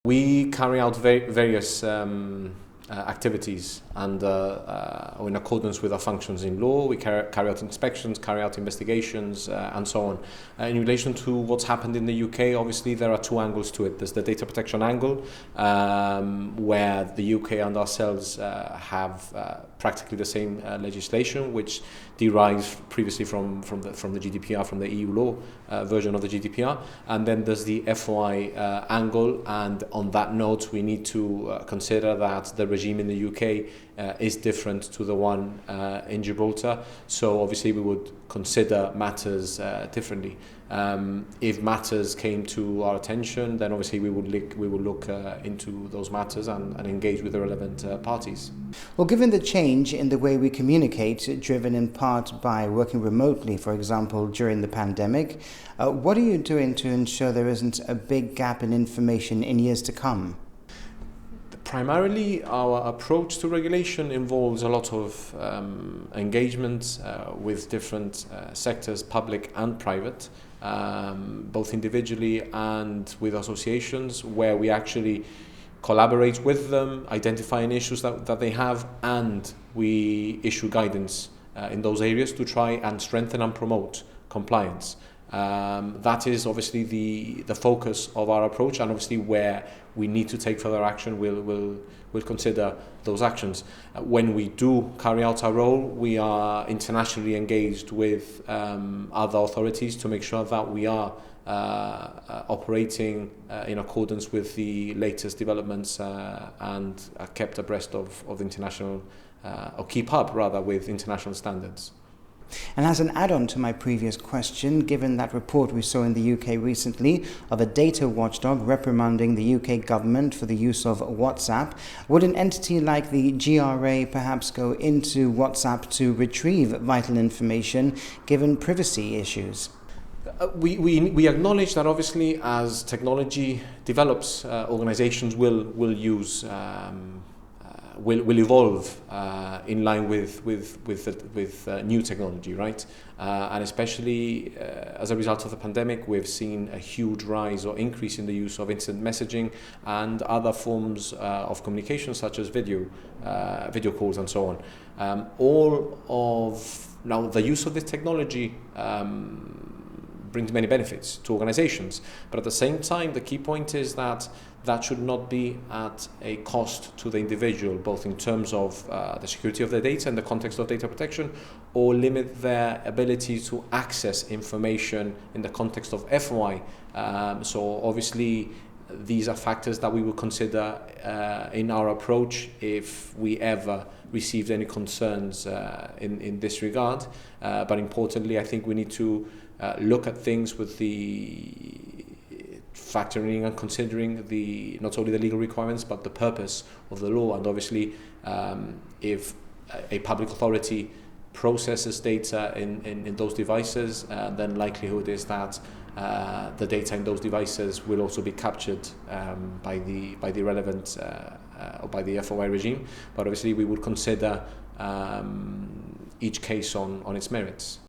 We carry out various activities, and in accordance with our functions in law, we carry out inspections, carry out investigations, and so on. In relation to what's happened in the UK, obviously there are two angles to it. There's the data protection angle, where the UK and ourselves have practically the same legislation, which derives previously from the GDPR, from the EU law version of the GDPR. And then there's the FOI angle, and on that note, we need to consider that the regime in the UK is different to the one in Gibraltar. So obviously we would consider matters differently. If matters came to our attention, then obviously we would look into those matters and engage with the relevant parties. Well, given the change in the way we communicate, driven in part by working remotely, for example, during the pandemic, what are you doing to ensure there isn't a big gap in information in years to come? Primarily, our approach to regulation involves a lot of engagement with different sectors, public and private, both individually and with associations, where we actually collaborate with them, identifying issues that they have, and we issue guidance in those areas to try and strengthen and promote compliance. That is obviously the focus of our approach, and obviously where we need to take further action, we'll consider those actions. When we do carry out our role, we are internationally engaged with other authorities to make sure that we are operating in accordance with the latest developments and are kept abreast of international, or keep up rather, with international standards. And as an add-on to my previous question, given that report we saw in the UK recently of a data watchdog reprimanding the UK government for the use of WhatsApp, would an entity like the GRA perhaps go into WhatsApp to retrieve vital information given privacy issues? We acknowledge that obviously as technology develops, organizations will use will evolve in line with new technology, right? And especially as a result of the pandemic, we've seen a huge rise or increase in the use of instant messaging and other forms of communication, such as video calls and so on. Now the use of this technology brings many benefits to organizations, but at the same time, the key point is that should not be at a cost to the individual, both in terms of the security of their data in the context of data protection, or limit their ability to access information in the context of FOI. So obviously, these are factors that we will consider in our approach if we ever received any concerns in this regard. But importantly, I think we need to look at things with the factoring and considering not only the legal requirements but the purpose of the law. And obviously, if a public authority processes data in those devices, then likelihood is that the data in those devices will also be captured by the relevant or by the FOI regime. But obviously, we would consider each case on its merits.